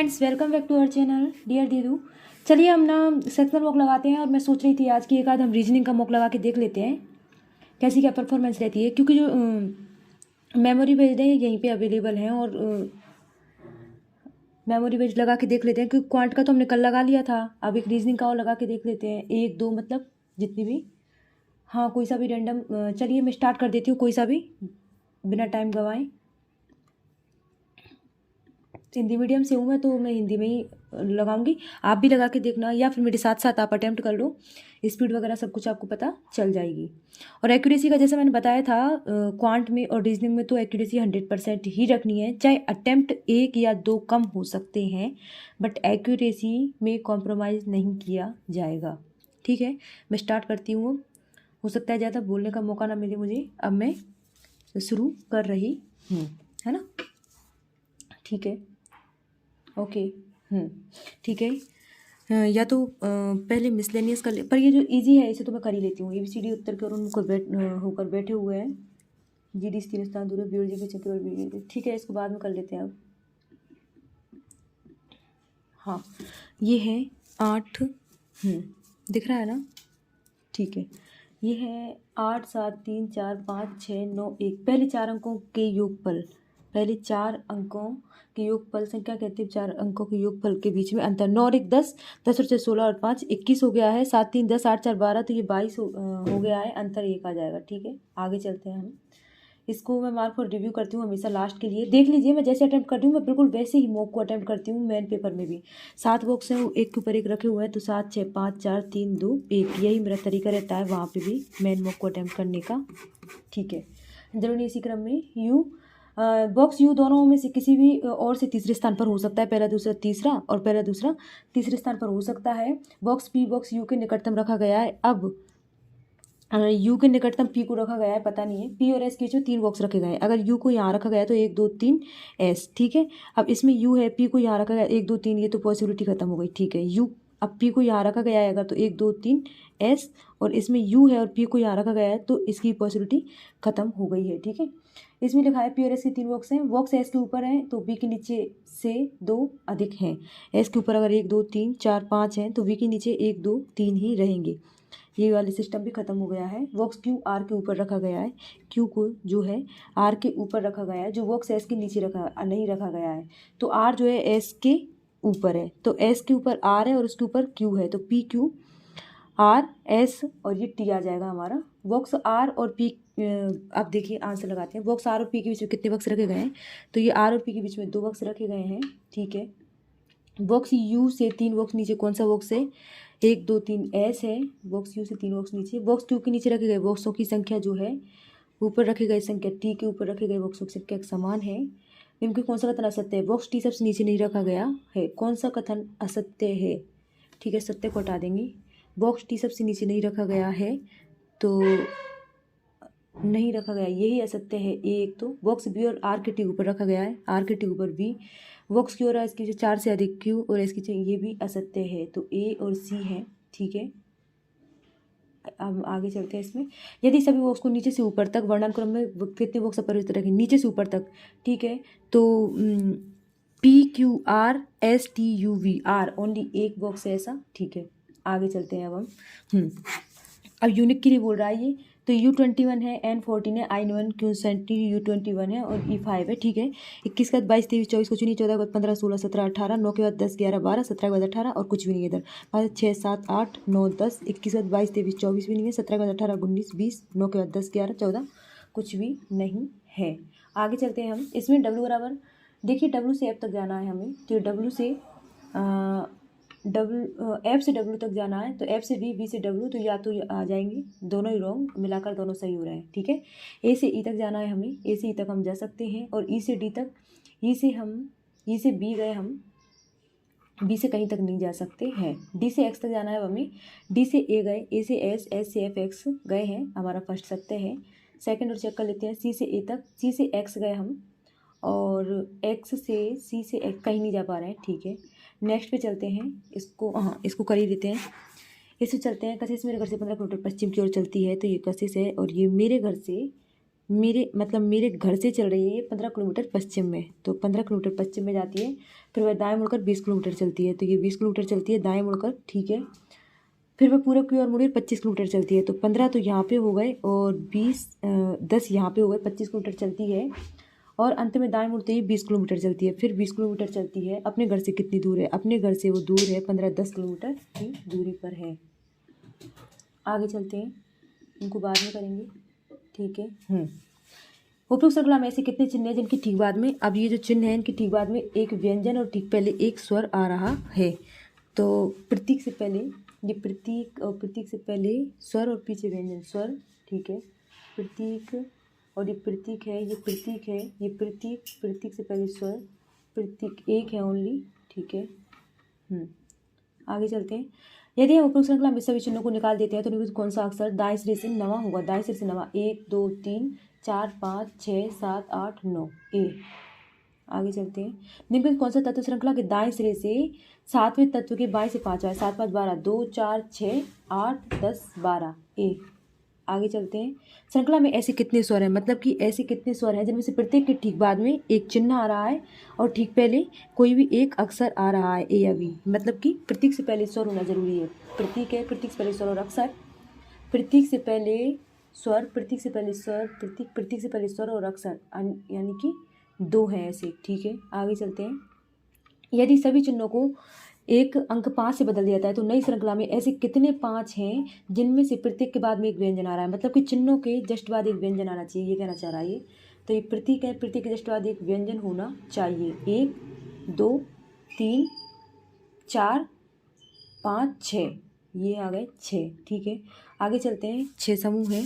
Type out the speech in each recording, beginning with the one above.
Friends, welcome back to our channel dear Didu. चलिए हम ना सेक्शनल मॉक लगाते हैं और मैं सोच रही थी आज की एक आध हम रीजनिंग का मॉक लगा के देख लेते हैं कैसी क्या परफॉर्मेंस रहती है, क्योंकि जो मेमोरी बेस्ड है यहीं पे अवेलेबल हैं और मेमोरी बेस्ड लगा के देख लेते हैं, क्योंकि क्वांट का तो हमने कल लगा लिया था। अब एक रीजनिंग का और लगा के देख लेते हैं, एक दो मतलब जितनी भी, हाँ कोई सा भी रैंडम। चलिए मैं स्टार्ट कर देती हूँ, कोई सा भी बिना टाइम गंवाए। हिंदी मीडियम से हूँ मैं, तो मैं हिंदी में ही लगाऊंगी, आप भी लगा के देखना या फिर मेरे साथ साथ आप अटेम्प्ट कर लो, स्पीड वगैरह सब कुछ आपको पता चल जाएगी। और एक्यूरेसी का जैसे मैंने बताया था, क्वांट में और रीजनिंग में तो एक्यूरेसी 100% ही रखनी है, चाहे अटेम्प्ट एक या दो कम हो सकते हैं, बट एक्यूरेसी में कॉम्प्रोमाइज़ नहीं किया जाएगा। ठीक है, मैं स्टार्ट करती हूँ। हो सकता है ज़्यादा बोलने का मौका ना मिले मुझे, अब मैं शुरू कर रही हूँ, है ना। ठीक है, ओके। ठीक है। या तो पहले मिसलेनियस कर ले, पर ये जो इजी है इसे तो मैं कर ही लेती हूँ। ABCD उत्तर के और उनको होकर बैठे हुए हैं, GD तीन स्थान दूर है, BOD के चक्कर। ठीक है, इसको बाद में कर लेते हैं अब। हाँ, ये है 8। दिख रहा है ना, ठीक है। ये है 8 7 3 4 5 6 9 1, पहले 4 अंकों के योगफल, पहले 4 अंकों के योगफल संख्या कहते हैं 4 अंकों के योगफल के बीच में अंतर। 9 और 1 10, 10 और 6 16 और 5 21 हो गया है। 7 3 10, 8 4 12, तो ये 22 हो गया है, अंतर 1 आ जाएगा। ठीक है, आगे चलते हैं हम। इसको मैं मार्क और रिव्यू करती हूँ हमेशा लास्ट के लिए। देख लीजिए, मैं जैसे अटेम्प्ट करती हूँ मैं बिल्कुल वैसे ही मॉक को अटेम्प्ट करती हूँ। मेन पेपर में भी 7 बॉक्स हैं, एक के ऊपर एक रखे हुए हैं, तो 7 6 5 4 3 2 1, यही मेरा तरीका रहता है वहाँ पे भी मेन मॉक को अटेम्प्ट करने का। ठीक है, जरूरी इसी क्रम में यू बॉक्स यू दोनों में से किसी भी और से तीसरे स्थान पर हो सकता है, पहला दूसरा तीसरा, और पहला दूसरा तीसरे स्थान पर हो सकता है। बॉक्स पी बॉक्स यू के निकटतम रखा गया है। अब यू के निकटतम पी को रखा गया है, पता नहीं है। पी और एस के बीच में 3 बॉक्स रखे गए हैं। अगर यू को यहाँ रखा गया है तो 1 2 3 एस। ठीक है, अब इसमें यू है, पी को यहाँ रखा गया 1 2 3, ये तो पॉसिबिलिटी खत्म हो गई। ठीक है, यू अब पी को यहाँ रखा गया है अगर, तो 1 2 3 एस, और इसमें यू है और पी को यहाँ रखा गया है तो इसकी पॉसिबिलिटी खत्म हो गई है। ठीक है, इसमें लिखा है पी और एस के 3 बॉक्स हैं, बॉक्स एस के ऊपर हैं तो बी के नीचे से 2 अधिक हैं। एस के ऊपर अगर 1 2 3 4 5 हैं तो बी के नीचे 1 2 3 ही रहेंगे। ये वाली सिस्टम भी खत्म हो गया है। बॉक्स क्यू आर के ऊपर रखा गया है, क्यू को जो है आर के ऊपर रखा गया है, जो बॉक्स एस के नीचे नहीं रखा गया है। तो आर जो है एस के ऊपर है, तो एस के ऊपर आर है और उसके ऊपर क्यू है, तो पी क्यू आर एस और ये टी आ जाएगा हमारा। बॉक्स आर और पी, अब देखिए आंसर लगाते हैं। बॉक्स आर और पी के बीच में कितने बॉक्स रखे गए हैं, तो ये आर और पी के बीच में 2 बॉक्स रखे गए हैं। ठीक है, बॉक्स यू से 3 बॉक्स नीचे कौन सा बॉक्स है, 1 2 3 एस है। बॉक्स यू से 3 बॉक्स नीचे, बॉक्स क्यू के नीचे रखे गए बॉक्सों की संख्या जो है, ऊपर रखे गए संख्या टी के ऊपर रखे गए बॉक्सों की संख्या समान है। इनके कौन सा कथन असत्य है, बॉक्स टी सबसे नीचे नहीं रखा गया है, कौन सा कथन असत्य है। ठीक है, सत्य को हटा देंगे, बॉक्स टी सबसे नीचे नहीं रखा गया है तो नहीं रखा गया, यही असत्य है। एक तो बॉक्स बी और आर के टी ऊपर रखा गया है, आर के टी ऊपर बी, बॉक्स क्यू और इसकी जो 4 से अधिक क्यू और इसकी चाहिए, ये भी असत्य है, तो ए और सी है। ठीक है, अब आगे चलते हैं इसमें। यदि सभी बॉक्स को नीचे से ऊपर तक वर्णन क्रम में कितने बॉक्स अपरिवर्तित रखें, नीचे से ऊपर तक। ठीक है, तो P Q R S T U V R, only एक बॉक्स है ऐसा। ठीक है, आगे चलते हैं अब हम। अब यूनिक के लिए बोल रहा है ये, तो U21 है, N14 है, I1 Q70 U21 है और E5 है। ठीक है, 21 के बाद 22 23 24 कुछ नहीं, 14 के बाद 15 16 17 18, 9 के बाद 10 11 12, 17 के बाद 18 और कुछ भी नहीं है इधर। 5 6 7 8 9 10, 21 के बाद 22 23 24 भी नहीं है, 17 के बाद 18 19 20, 9 के बाद 10 11 14, कुछ भी नहीं है। आगे चलते हैं हम। इसमें W बराबर, देखिए W से F तक जाना है हमें, तो W से एफ से डब्ल्यू तक जाना है, तो एफ से बी से डब्ल्यू, तो या तो आ जाएंगे दोनों ही रॉन्ग, मिलाकर दोनों सही हो रहे हैं। ठीक है, ए से ई तक जाना है हमें, ए से ई तक हम जा सकते हैं, और ई से डी तक, ई से बी गए हम, बी से कहीं तक नहीं जा सकते हैं। डी से एक्स तक जाना है हमें, डी से ए गए, ए से एस, एस से एफ, एक्स गए हैं, हमारा फर्स्ट सत्य है। सेकंड और चेक कर लेते हैं, सी से ए तक, सी से एक्स गए हम, और एक्स से सी से एक्स कहीं नहीं जा पा रहे हैं। ठीक है, नेक्स्ट पे चलते हैं, इसको हाँ इसको कर ही देते हैं। इससे चलते हैं, कशिश मेरे घर से 15 किलोमीटर पश्चिम की ओर चलती है, तो ये कशिश है, और ये मेरे घर से मेरे घर से चल रही है ये 15 किलोमीटर पश्चिम में, तो 15 किलोमीटर पश्चिम में जाती है, फिर वह दाएं मुड़कर 20 किलोमीटर चलती है, तो ये 20 किलोमीटर चलती है दाएं मुड़कर, ठीक है। फिर वह पूरब की ओर मुड़ी 25 किलोमीटर चलती है, तो 15 तो यहाँ पे हो गए और 10 यहाँ पे हो गए, 25 किलोमीटर चलती है और अंत में दाएं मुड़ते ही 20 किलोमीटर चलती है, फिर 20 किलोमीटर चलती है। अपने घर से कितनी दूर है? अपने घर से वो दूर है 15-10 किलोमीटर की दूरी पर है। आगे चलते हैं, उनको बाद में करेंगे, ठीक है। उपयुक्त श्रृंखला में ऐसे कितने चिन्ह हैं जिनकी ठीक बाद में, अब ये जो चिन्ह है इनकी ठीक बाद में एक व्यंजन और ठीक पहले एक स्वर आ रहा है। तो प्रतीक से पहले ये प्रतीक और प्रतीक से पहले स्वर और पीछे व्यंजन स्वर, ठीक है। प्रतीक और ये प्रतीक है, ये प्रतीक है, ये प्रतीक, प्रतीक से पहले स्वर, प्रतीक एक है ओनली, ठीक है। आगे चलते हैं। यदि हम उपयुक्त श्रृंखला में सभी चिन्हों को निकाल देते हैं तो निम्नलिखित कौन सा अक्षर दाएं सिरे से नवा होगा? दाएं सिरे से नवा 1 2 3 4 5 6 7 8 9 ए। आगे चलते हैं। निम्नलिखित कौन सा तत्व श्रृंखला के दाएं सिरे से 7वें तत्व के बाएं से 5 है? 7 5 12 2 4 6 8 10 12 ए। आगे चलते हैं। श्रृंखला में ऐसे कितने स्वर हैं, मतलब कि ऐसे कितने स्वर हैं जिनमें से प्रत्येक के ठीक बाद में एक चिन्ह आ रहा है और ठीक पहले कोई भी एक अक्षर आ रहा है, ए या बी, मतलब कि प्रतीक से पहले स्वर होना जरूरी है। प्रतीक है, प्रतीक से पहले स्वर और अक्षर, प्रतीक से पहले स्वर, प्रतीक से पहले स्वर, प्रतीक, प्रतीक से पहले स्वर और अक्षर, यानी कि 2 हैं ऐसे, ठीक है। आगे चलते हैं। यदि सभी चिन्हों को एक अंक 5 से बदल दिया जाता है तो नई श्रृंखला में ऐसे कितने 5 हैं जिनमें से प्रत्येक के बाद में एक व्यंजन आ रहा है, मतलब कि चिन्हों के जस्ट बाद एक व्यंजन आना चाहिए, ये कहना चाह रहा है ये। तो ये प्रतीक है, प्रतीक के जस्ट बाद एक व्यंजन होना चाहिए। 1 2 3 4 5 6, ये आ गए 6, ठीक है। आगे चलते हैं। 6 समूह हैं,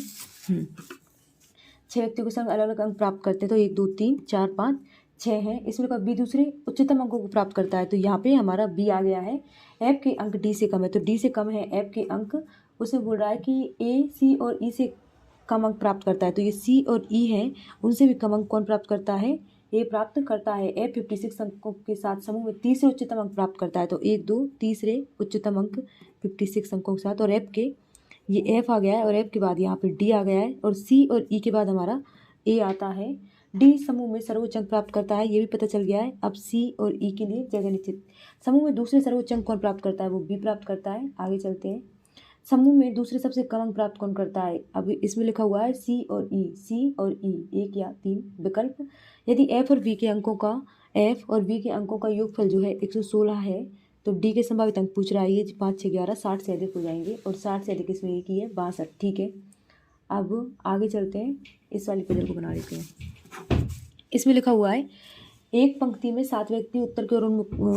6 व्यक्तियों के संग अलग अलग अंक प्राप्त करते हैं, तो 1 2 3 4 5 6 हैं। इसमें का बी दूसरे उच्चतम अंकों को प्राप्त करता है, तो यहाँ पे हमारा बी आ गया है। एफ के अंक डी से कम है, तो डी से कम है एफ के अंक, उसमें बोल रहा है कि ए सी और ई से कम अंक प्राप्त करता है, तो ये सी और ई हैं, उनसे भी कम अंक कौन प्राप्त करता है? ए प्राप्त करता है। एफ 56 अंकों के साथ समूह में तीसरे उच्चतम अंक प्राप्त करता है, तो 1 2 तीसरे उच्चतम अंक 56 अंकों के साथ, और एफ के ये एफ आ गया है और एफ के बाद यहाँ पे डी आ गया है और सी और ई के बाद हमारा ए आता है। डी समूह में सर्वोच्च अंक प्राप्त करता है, ये भी पता चल गया है। अब सी और ई के लिए जगह निश्चित। समूह में दूसरे सर्वोच्च अंक कौन प्राप्त करता है? वो बी प्राप्त करता है। आगे चलते हैं। समूह में दूसरे सबसे कम अंक प्राप्त कौन करता है? अब इसमें लिखा हुआ है सी और ई, सी और ई, 1 या 3 विकल्प। यदि एफ और वी के अंकों का, एफ और वी के अंकों का योगफल जो है 116 है, तो डी के संभावित अंक पूछ रहा है, ये 5 6 11 60 से अधिक हो जाएंगे, और 60 से अधिक इसमें एक ही है 62, ठीक है। अब आगे चलते हैं, इस वाली पजल को बना लेते हैं। इसमें लिखा हुआ है एक पंक्ति में 7 व्यक्ति, उत्तर की ओर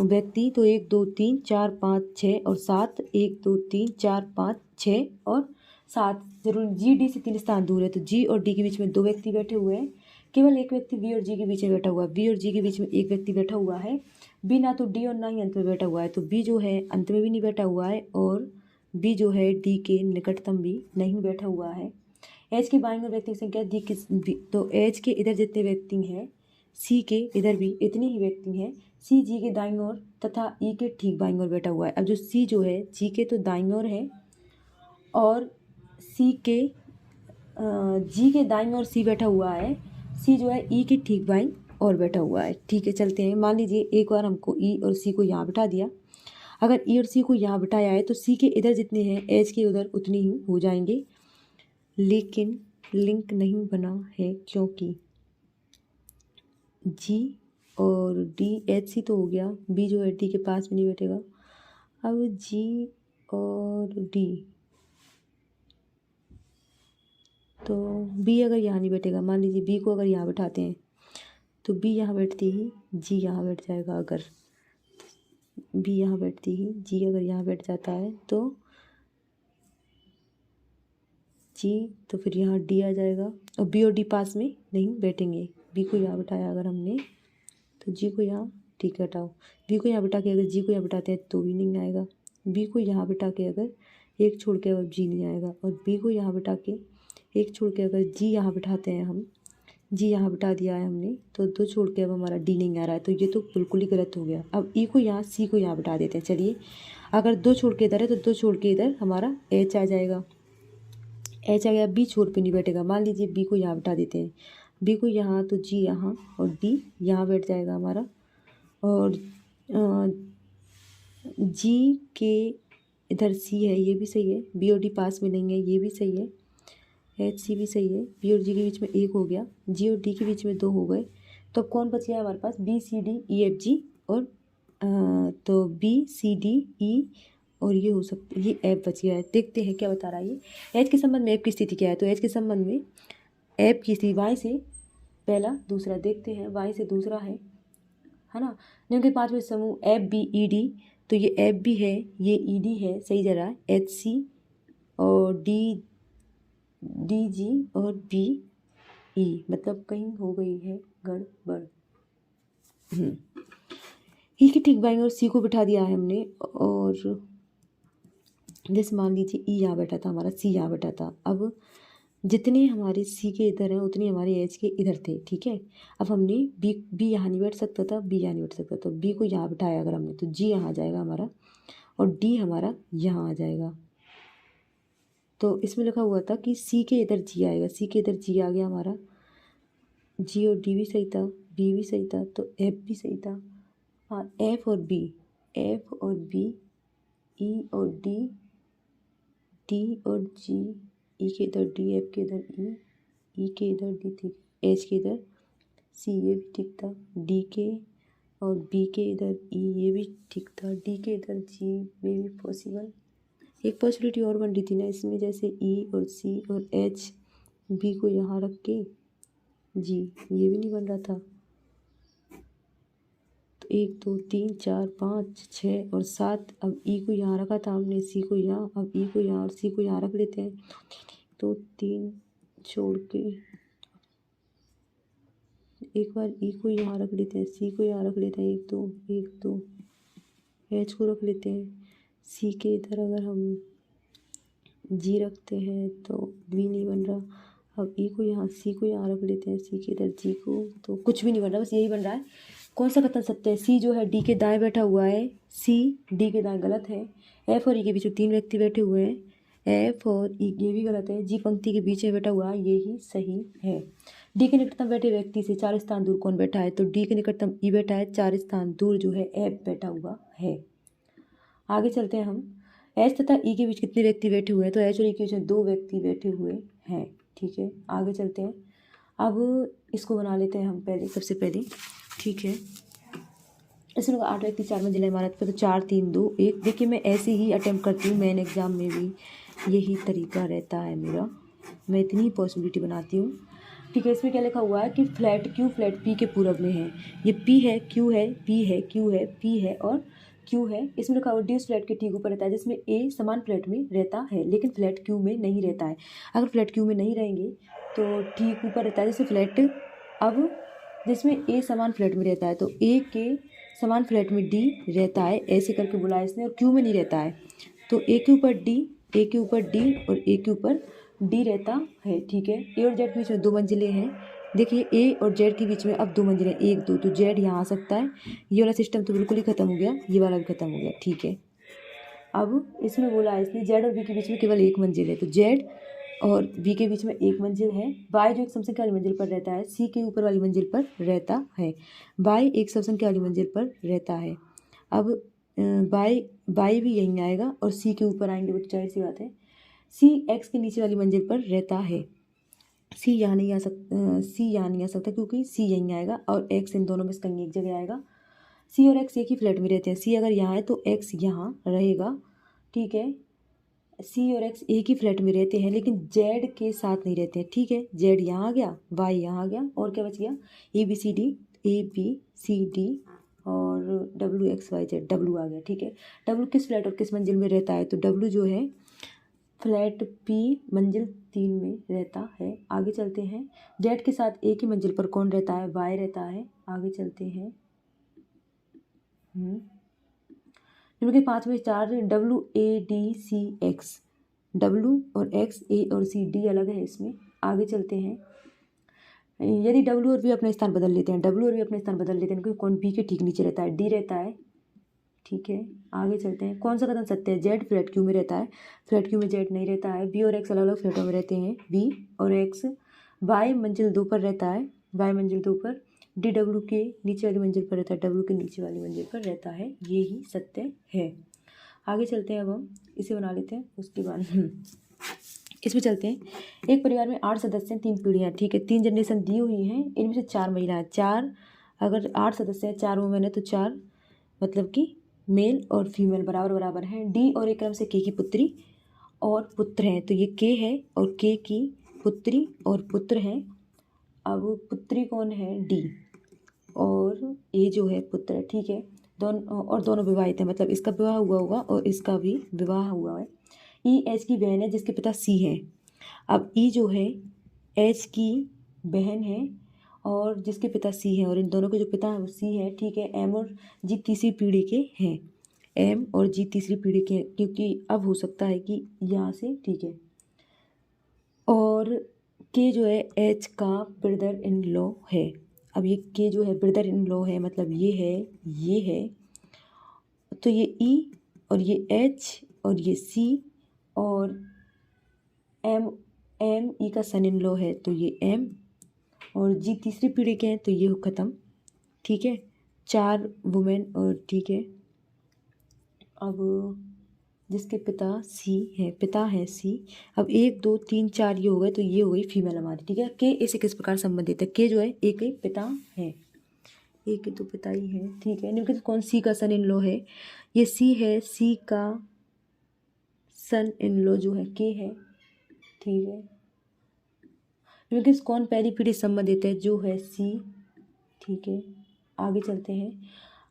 व्यक्ति, तो 1 2 3 4 5 6 और 7, 1 2 3 4 5 6 और 7। जरूर जी डी से 3 स्थान दूर है, तो जी और डी के बीच में 2 व्यक्ति बैठे हुए हैं। केवल एक व्यक्ति बी और जी के बीच में बैठा हुआ है, बी और जी के बीच में एक व्यक्ति बैठा हुआ है। बी ना तो डी और ना ही अंत में बैठा हुआ है, तो बी जो है अंत में भी नहीं बैठा हुआ है और बी जो है डी के निकटतम भी नहीं बैठा हुआ है। एच की बाईं ओर व्यक्ति की संख्या डी की, तो एच के इधर जितने व्यक्ति हैं सी के इधर भी इतने ही व्यक्ति हैं। सी जी के दाईं ओर तथा ई के ठीक बाईं ओर बैठा हुआ है। अब जो सी जो है जी के तो दाईं ओर है और सी के जी के दाईं ओर सी बैठा हुआ है, सी जो है ई के ठीक बाईं ओर बैठा हुआ है, ठीक है। चलते हैं। मान लीजिए एक बार हमको ई और सी को यहाँ बिठा दिया। अगर ई और सी को यहाँ बिठाया है तो सी के इधर जितने हैं एच के उधर उतने ही हो जाएंगे, लेकिन लिंक नहीं बना है क्योंकि जी और डी, एच सी तो हो गया, बी जो है डी के पास भी नहीं बैठेगा। अब जी और डी, तो बी अगर यहाँ नहीं बैठेगा, मान लीजिए बी को अगर यहाँ बैठाते हैं तो बी यहाँ बैठती ही जी यहाँ बैठ जाएगा। अगर बी यहाँ बैठती ही जी अगर यहाँ बैठ जाता है तो जी, तो फिर यहाँ डी आ जाएगा और बी और डी पास में नहीं बैठेंगे। बी को यहाँ बिठाया अगर हमने तो जी को यहाँ, ठीक है हटाओ, बी को यहाँ बिठा के अगर जी को यहाँ बिठाते हैं तो भी नहीं आएगा। बी को यहाँ बिठा के अगर एक छोड़ के अगर जी नहीं आएगा, और बी को यहाँ बिठा के एक छोड़ के अगर जी यहाँ बिठाते हैं हम, जी यहाँ बिठा दिया है हमने, तो 2 छोड़ के अब हमारा डी नहीं आ रहा है, तो ये तो बिल्कुल ही गलत हो गया। अब ई को यहाँ, सी को यहाँ बिठा देते हैं। चलिए, अगर 2 छोड़ के इधर है तो 2 छोड़ के इधर हमारा एच आ जाएगा। एच आ गया, बी छोर पे नहीं बैठेगा। मान लीजिए बी को यहाँ बैठा देते हैं, बी को यहाँ, तो जी यहाँ और डी यहाँ बैठ जाएगा हमारा। और जी के इधर सी है, ये भी सही है। बी और डी पास में नहीं है, ये भी सही है। एच सी भी सही है। बी और जी के बीच में एक हो गया, जी और डी के बीच में दो हो गए। तो अब कौन बच गया हमारे पास? B C D E F G. और तो बी सी डी ई और ये हो सकता है, ये एफ बच गया है। देखते हैं क्या बता रहा है ये। एच के संबंध में एफ की स्थिति क्या है? तो एच के संबंध में एफ की स्थिति वाई से पहला दूसरा, देखते हैं वाई से दूसरा है ना। निम्न के पांचवें समूह एफ बी ई डी, तो ये एफ भी है, ये ई डी है, सही जा रहा है। एच सी और डी डी जी और बी ई, मतलब कहीं हो गई है गड़बड़। ई की ठीक बाईं और सी को बिठा दिया है हमने। और जैसे मान लीजिए ई यहाँ बैठा था हमारा, सी यहाँ बैठा था। अब जितने हमारे सी के इधर हैं उतने हमारे एच के इधर थे, ठीक है। अब हमने बी यहाँ नहीं बैठ सकता था, बी यहाँ नहीं बैठ सकता, तो बी को यहाँ बिठाया अगर हमने, तो जी यहाँ आ जाएगा हमारा और डी हमारा यहाँ आ जाएगा। तो इसमें लिखा हुआ था कि सी के इधर जी आएगा, सी के इधर जी आ गया हमारा। जी और डी भी सही था, बी भी सही था, तो एफ भी सही था। हाँ, एफ और बी, एफ और बी, ई और डी, डी और जी, ई के इधर डी, एफ के इधर ई, ई के इधर डी, ठीक, एच के इधर सी, ये भी ठीक था। डी के और बी के इधर ई, ये भी ठीक था। डी के इधर जी, ये भी पॉसिबल। एक पॉसिबिलिटी और बन रही थी ना इसमें, जैसे ई और सी और एच, बी को यहाँ रख के जी, ये भी नहीं बन रहा था। तो 1 2 3 4 5 6 और 7, अब ई को यहाँ रखा था हमने, सी को यहाँ, अब ई को यहाँ और सी को यहाँ रख लेते हैं। तो 3 छोड़ के एक बार ई को यहाँ रख लेते हैं, सी को यहाँ रख लेते हैं, 1 2 एच को रख लेते हैं। सी के इधर अगर हम जी रखते हैं तो बी नहीं बन रहा। अब ई को यहाँ, सी को यहाँ रख लेते हैं, सी के इधर जी को, तो कुछ भी नहीं बन रहा, बस यही बन रहा है। कौन सा कथन सत्य है? सी जो है डी के दाएं बैठा हुआ है, सी डी के दाएं गलत है। एफ और ई के बीच में 3 व्यक्ति बैठे हुए हैं, एफ और ई, ये भी गलत है। जी पंक्ति के बीच में बैठा हुआ है, ये ही सही है। डी के निकटतम बैठे व्यक्ति से 4 स्थान दूर कौन बैठा है? तो डी के निकटतम ई बैठा है, 4 स्थान दूर जो है एफ बैठा हुआ है। आगे चलते हैं हम। एच तथा ई के बीच कितने व्यक्ति बैठे हुए हैं? तो एच और ई के बीच में 2 व्यक्ति बैठे हुए हैं, ठीक है। आगे चलते हैं, अब इसको बना लेते हैं हम पहले, सबसे पहले, ठीक है। इसमें 8 व्यक्ति 4 मंजिला इमारत पर, तो 4 3 2 1। देखिए मैं ऐसे ही अटेम्प्ट करती हूँ, मेन एग्जाम में भी यही तरीका रहता है मेरा, मैं इतनी ही पॉसिबिलिटी बनाती हूँ, ठीक है। इसमें क्या लिखा हुआ है कि फ्लैट क्यू फ्लैट पी के पूरब में है। ये पी है, क्यू है, पी है, क्यू है, पी है और क्यू है। इसमें लिखा हुआ डी उस फ्लैट के ठीक ऊपर रहता है जिसमें ए समान फ्लैट में रहता है लेकिन फ्लैट क्यू में नहीं रहता है। अगर फ्लैट क्यू में नहीं रहेंगे तो ठीक ऊपर रहता है जैसे फ्लैट, अब जिसमें ए समान फ्लैट में रहता है तो ए के समान फ्लैट में डी रहता है, ऐसे करके बोला इसने, और क्यू में नहीं रहता है। तो ए के ऊपर डी, ए के ऊपर डी और ए के ऊपर डी रहता है, ठीक है। ए और जेड के बीच में 2 मंजिलें हैं। देखिए ए और जेड के बीच में अब 2 मंजिलें, 1 2, तो जेड यहाँ आ सकता है। ये वाला सिस्टम तो बिल्कुल ही खत्म हो गया, ये वाला भी खत्म हो गया, ठीक है। अब इसमें बोला है इसलिए जेड और बी के बीच में केवल 1 मंजिल है, तो जेड और बी के बीच में 1 मंजिल है। बाय जो एक समसंख्या वाली मंजिल पर रहता है, सी के ऊपर वाली मंजिल पर रहता है। बाय एक समसंख्या वाली मंजिल पर रहता है। अब बाय भी यहीं आएगा और सी के ऊपर आएंगे, वो तो जाहिर सी बात है। सी एक्स के नीचे वाली मंजिल पर रहता है। सी यहाँ नहीं आ सकता क्योंकि सी यहीं आएगा और एक्स इन दोनों में से कहीं एक जगह आएगा। सी और एक्स एक ही फ्लैट में रहते हैं, सी अगर यहाँ है तो एक्स यहाँ रहेगा, ठीक है। सी और एक्स एक ही फ्लैट में रहते हैं लेकिन जेड के साथ नहीं रहते हैं, ठीक है। जेड यहाँ आ गया, वाई यहाँ आ गया, और क्या बच गया? ए बी सी डी और W X Y Z, W आ गया, ठीक है। डब्ल्यू किस फ्लैट और किस मंजिल में रहता है? तो डब्ल्यू जो है फ्लैट पी मंजिल 3 में रहता है। आगे चलते हैं, जेड के साथ एक ही मंजिल पर कौन रहता है? वाई रहता है। आगे चलते हैं, निम्न के 5 में 4 W A D C X, W और एक्स, ए और सी, डी अलग है इसमें। आगे चलते हैं, यदि डब्ल्यू और वी अपना स्थान बदल लेते हैं, डब्ल्यू और वी अपना स्थान बदल लेते हैं क्योंकि कौन बी के ठीक नीचे रहता है, डी रहता है, ठीक है, आगे चलते हैं। कौन सा कथन सत्य है? जेड फ्लैट क्यू में रहता है, फ्लैट क्यू में जेड नहीं रहता है। बी और एक्स अलग अलग फ्लैटों में रहते हैं, बी और एक्स। वाई मंजिल 2 पर रहता है, वाई मंजिल 2 पर। डी डब्ल्यू के नीचे वाली मंजिल पर रहता है, डब्ल्यू के नीचे वाली मंजिल पर रहता है। ये ही सत्य है। आगे चलते हैं, अब हम इसे बना लेते हैं, उसके बाद इसमें चलते हैं। एक परिवार में 8 सदस्य हैं, 3 पीढ़ियाँ, ठीक है, 3 जनरेशन दी हुई हैं, इनमें से 4 महिलाएं। 4 अगर 8 सदस्य हैं, 4 वुमेन है, तो 4 मतलब कि मेल और फीमेल बराबर बराबर हैं। डी और ए क्रम से के की पुत्री और पुत्र हैं, तो ये के है और के की पुत्री और पुत्र हैं। अब पुत्री कौन है? डी, और ए जो है पुत्र है, ठीक है। दोनों विवाहित हैं, मतलब इसका विवाह हुआ होगा और इसका भी विवाह हुआ है। ई एच की बहन है जिसके पिता सी हैं। अब ई जो है एच की बहन है और जिसके पिता सी हैं, और इन दोनों के जो पिता हैं वो सी है, ठीक है। एम और जी तीसरी पीढ़ी के हैं, एम और जी तीसरी पीढ़ी के हैं, क्योंकि अब हो सकता है कि यहाँ से, ठीक है। और के जो है एच का ब्रदर इन लॉ है। अब ये के जो है ब्रदर इन लॉ है, मतलब ये है, तो ये ई और ये एच और ये सी और एम, एम ई का सन इन लॉ है, तो ये एम और जी तीसरी पीढ़ी के हैं, तो ये ख़त्म, ठीक है। 4 वुमेन और, ठीक है। अब जिसके पिता सी है, पिता है सी। अब 1 2 3 4 ये हो गए, तो ये हो गई फीमेल हमारी, ठीक है। के इसे किस प्रकार संबंधित है? के जो है एक ही पिता है, एक ही तो पिता ही है, ठीक है। निम्नलिखित कौन सी का सन इन लॉ है? ये सी है, सी का सन इन लॉ जो है के है, ठीक है। निम्नलिखित कौन पहली पीढ़ी संबंधित है? जो है सी, ठीक है। आगे चलते हैं,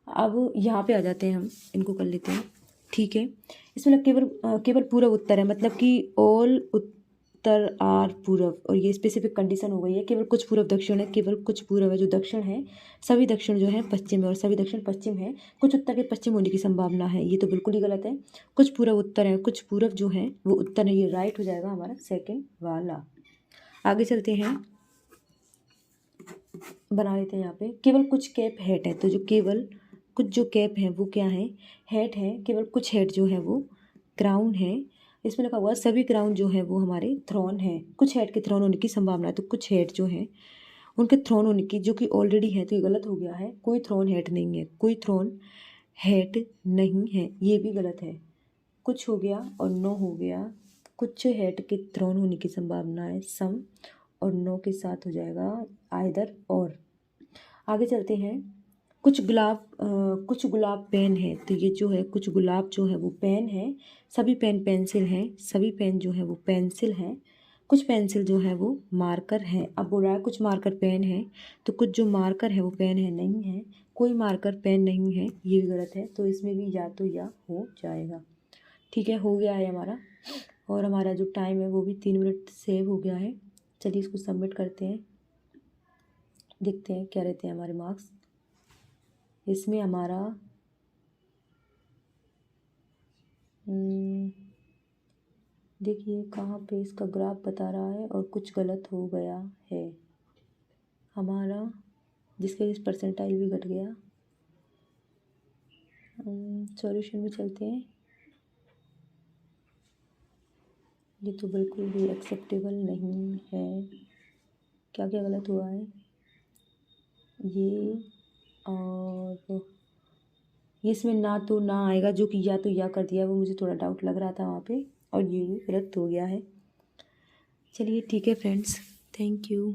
अब यहाँ पे आ जाते हैं, हम इनको कर लेते हैं, ठीक है। इसमें केवल पूर्व उत्तर है, मतलब कि ऑल उत्तर आर पूर्व, और ये स्पेसिफिक कंडीशन हो गई है। केवल कुछ पूर्व दक्षिण है, केवल कुछ पूर्व है, जो दक्षिण है, सभी दक्षिण जो है पश्चिम है और सभी दक्षिण पश्चिम है। कुछ उत्तर के पश्चिम होने की संभावना है, ये तो बिल्कुल ही गलत है। कुछ पूर्व उत्तर है, कुछ पूर्व जो है वो उत्तर है, ये राइट हो जाएगा हमारा सेकेंड वाला। आगे चलते हैं, बना लेते हैं यहाँ पे। केवल कुछ कैप हेट है, तो जो केवल कुछ जो कैप हैं वो क्या है? हेट है। केवल कुछ हेट जो है वो क्राउन है। इसमें लिखा हुआ सभी क्राउन जो है वो हमारे थ्रोन है। कुछ हेड के थ्रोन होने की संभावना है, तो कुछ हेड जो है उनके थ्रोन होने की, जो कि ऑलरेडी है, तो ये गलत हो गया है। कोई थ्रोन हेड नहीं है, कोई थ्रोन हेड नहीं है, ये भी गलत है। कुछ हो गया और नो हो गया। कुछ हेड के थ्रोन होने की संभावना है सम, और नो के साथ हो जाएगा आइदर और। आगे चलते हैं, कुछ गुलाब पेन है, तो ये जो है कुछ गुलाब जो है वो पेन है। सभी पेन पेंसिल हैं, सभी पेन जो है वो पेंसिल हैं। कुछ पेंसिल जो है वो मार्कर है। अब बोल रहा है कुछ मार्कर पेन है, तो कुछ जो मार्कर है वो पेन है, नहीं है। कोई मार्कर पेन नहीं है, ये भी गलत है, तो इसमें भी या तो या हो जाएगा, ठीक है। हो गया है हमारा, और हमारा जो टाइम है वो भी 3 मिनट सेव हो गया है। चलिए इसको सबमिट करते हैं, देखते हैं क्या रहते हैं हमारे मार्क्स। इसमें हमारा देखिए कहाँ पे इसका ग्राफ बता रहा है और कुछ गलत हो गया है हमारा, जिसके इस परसेंटाइल भी घट गया। सॉल्यूशन में चलते हैं। ये तो बिल्कुल भी एक्सेप्टेबल नहीं है। क्या क्या गलत हुआ है? ये और ये इसमें ना तो ना आएगा, जो कि या तो या कर दिया, वो मुझे थोड़ा डाउट लग रहा था वहाँ पे, और ये भी गलत हो गया है। चलिए ठीक है फ्रेंड्स, थैंक यू।